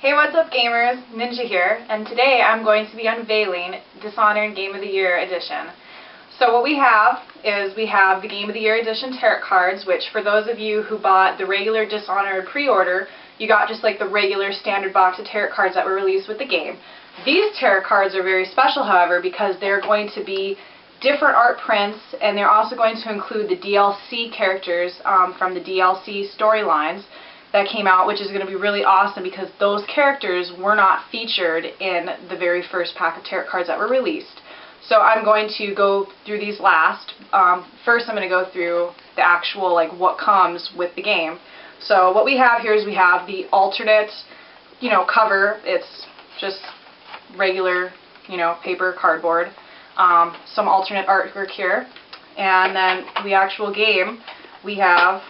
Hey, what's up gamers? Ninja here, and today I'm going to be unveiling Dishonored Game of the Year Edition. So what we have is we have the Game of the Year Edition tarot cards, which for those of you who bought the regular Dishonored pre-order, you got just like the regular standard box of tarot cards that were released with the game. These tarot cards are very special, however, because they're going to be different art prints, and they're also going to include the DLC characters from the DLC storylines that came out, which is going to be really awesome because those characters were not featured in the very first pack of tarot cards that were released. So I'm going to go through these last. First I'm going to go through the actual, like, what comes with the game. So what we have here is we have the alternate, cover. It's just regular, paper, cardboard. Some alternate artwork here. And then the actual game, we have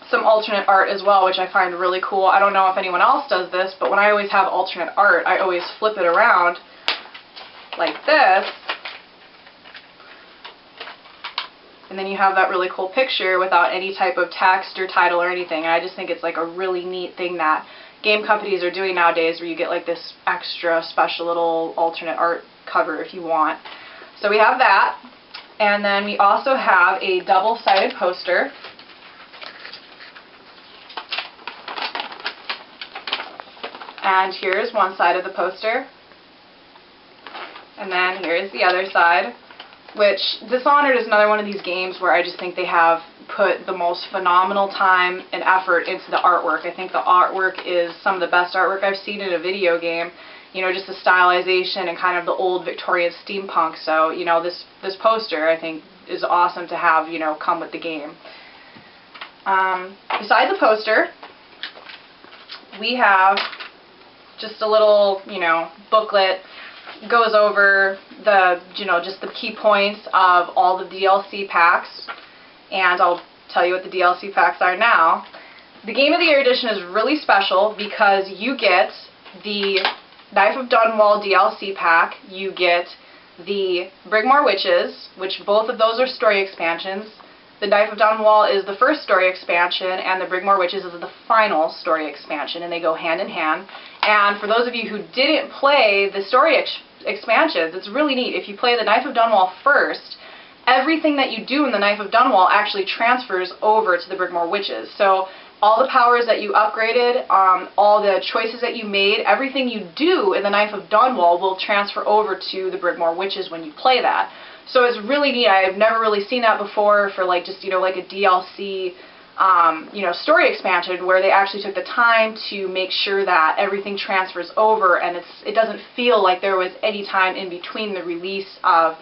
some alternate art as well, which I find really cool. I don't know if anyone else does this, but when I always have alternate art, I always flip it around like this, and then you have that really cool picture without any type of text or title or anything. And I just think it's like a really neat thing that game companies are doing nowadays, where you get like this extra special little alternate art cover if you want. So we have that, and then we also have a double-sided poster. And here's one side of the poster, and then here's the other side, which Dishonored is another one of these games where I just think they have put the most phenomenal time and effort into the artwork. I think the artwork is some of the best artwork I've seen in a video game. Just the stylization and kind of the old Victorian steampunk. So, this poster I think is awesome to have, come with the game. Beside the poster, we have just a little, booklet. Goes over the, just the key points of all the DLC packs, and I'll tell you what the DLC packs are now. The Game of the Year Edition is really special because you get the Knife of Dunwall DLC pack, you get the Brigmore Witches, which both of those are story expansions. The Knife of Dunwall is the first story expansion, and the Brigmore Witches is the final story expansion, and they go hand in hand. And for those of you who didn't play the story expansions, it's really neat. If you play the Knife of Dunwall first, everything that you do in the Knife of Dunwall actually transfers over to the Brigmore Witches. So all the powers that you upgraded, all the choices that you made, everything you do in the Knife of Dunwall will transfer over to the Brigmore Witches when you play that. So it's really neat. I've never really seen that before for like just, like a DLC, story expansion where they actually took the time to make sure that everything transfers over, and it doesn't feel like there was any time in between the release of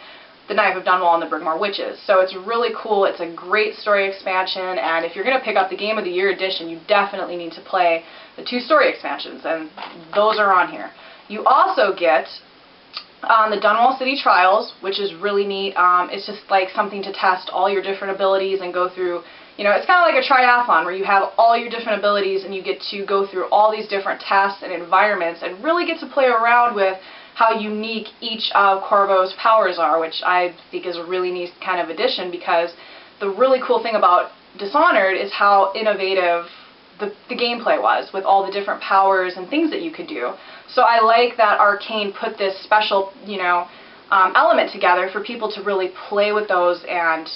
the Knife of Dunwall and the Brigmore Witches. So it's really cool. It's a great story expansion, and if you're going to pick up the Game of the Year Edition, you definitely need to play the 2 story expansions, and those are on here. You also get the Dunwall City Trials, which is really neat. It's just like something to test all your different abilities and go through, it's kind of like a triathlon where you have all your different abilities and you get to go through all these different tests and environments and really get to play around with how unique each of Corvo's powers are, which I think is a really neat kind of addition, because the really cool thing about Dishonored is how innovative the gameplay was with all the different powers and things that you could do. So I like that Arcane put this special, element together for people to really play with those and,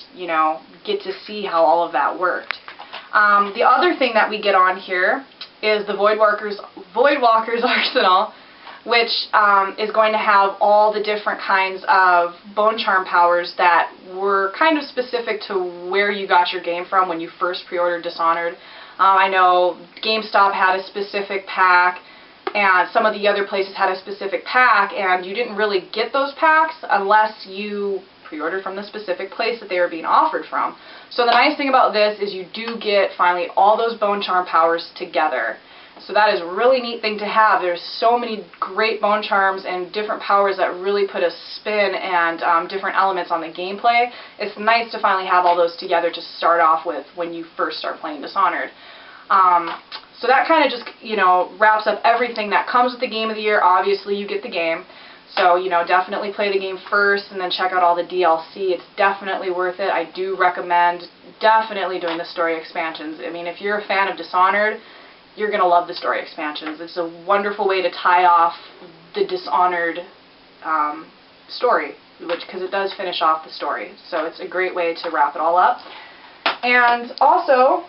get to see how all of that worked. The other thing that we get on here is the Voidwalker's Arsenal, which is going to have all the different kinds of bone charm powers that were kind of specific to where you got your game from when you first pre-ordered Dishonored. I know GameStop had a specific pack, and some of the other places had a specific pack, and you didn't really get those packs unless you pre-ordered from the specific place that they were being offered from. So the nice thing about this is you do get finally all those bone charm powers together. So that is a really neat thing to have. There's so many great bone charms and different powers that really put a spin and different elements on the gameplay. It's nice to finally have all those together to start off with when you first start playing Dishonored. So that kind of just, wraps up everything that comes with the Game of the Year. Obviously, you get the game. So, definitely play the game first and then check out all the DLC. It's definitely worth it. I do recommend definitely doing the story expansions. I mean, if you're a fan of Dishonored, you're going to love the story expansions. It's a wonderful way to tie off the Dishonored story, because it does finish off the story. So it's a great way to wrap it all up. And also,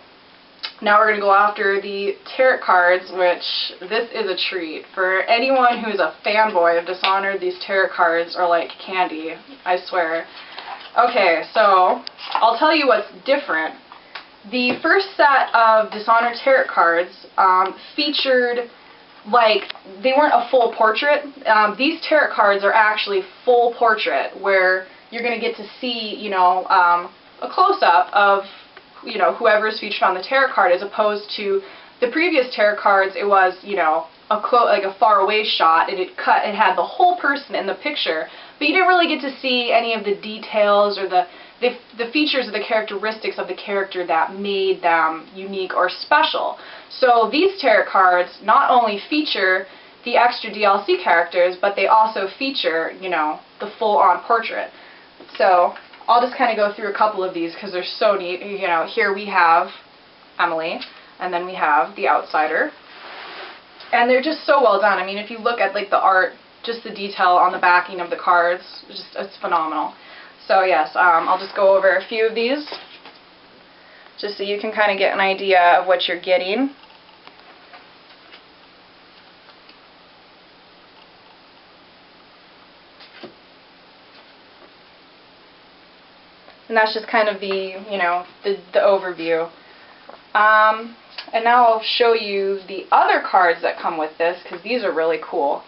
now we're going to go after the tarot cards, which this is a treat. For anyone who's a fanboy of Dishonored, these tarot cards are like candy, I swear. Okay, so I'll tell you what's different. The first set of Dishonored tarot cards featured, like, they weren't a full portrait. These tarot cards are actually full portrait, where you're going to get to see, you know, a close-up of, you know, whoever's featured on the tarot card, as opposed to the previous tarot cards. It was, you know, like a far-away shot, and it had the whole person in the picture, but you didn't really get to see any of the details or the features or the characteristics of the character that made them unique or special. So these tarot cards not only feature the extra DLC characters, but they also feature, you know, the full-on portrait. So I'll just kind of go through a couple of these because they're so neat. You know, here we have Emily, and then we have the Outsider. And they're just so well done. I mean, if you look at, like, the art, just the detail on the backing of the cards, it's phenomenal. So yes, I'll just go over a few of these, just so you can kind of get an idea of what you're getting. And that's just kind of the, you know, the overview. And now I'll show you the other cards that come with this, because these are really cool.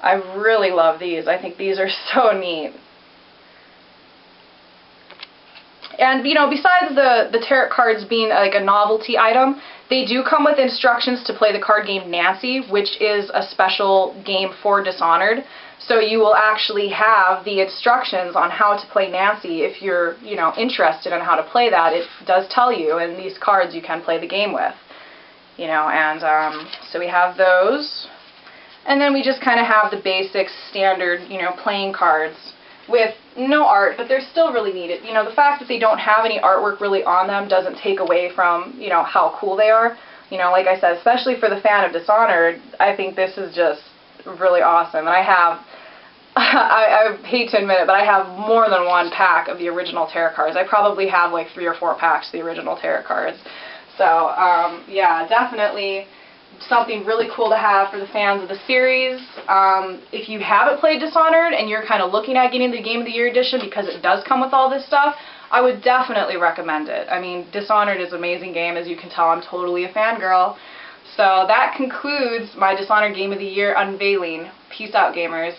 I really love these. I think these are so neat. And, you know, besides the tarot cards being like a novelty item, they do come with instructions to play the card game Nancy, which is a special game for Dishonored. So you will actually have the instructions on how to play Nancy. If you're, you know, interested in how to play that, it does tell you, and these cards you can play the game with. You know, and so we have those. And then we just kind of have the basic standard, you know, playing cards with no art, but they're still really neat. You know, the fact that they don't have any artwork really on them doesn't take away from, you know, how cool they are. You know, like I said, especially for the fan of Dishonored, I think this is just really awesome. And I have, I hate to admit it, but I have more than one pack of the original tarot cards. I probably have like 3 or 4 packs of the original tarot cards. So, yeah, definitely something really cool to have for the fans of the series. If you haven't played Dishonored and you're kind of looking at getting the Game of the Year edition because it does come with all this stuff, I would definitely recommend it. I mean, Dishonored is an amazing game. As you can tell, I'm totally a fangirl. So that concludes my Dishonored Game of the Year unveiling. Peace out, gamers.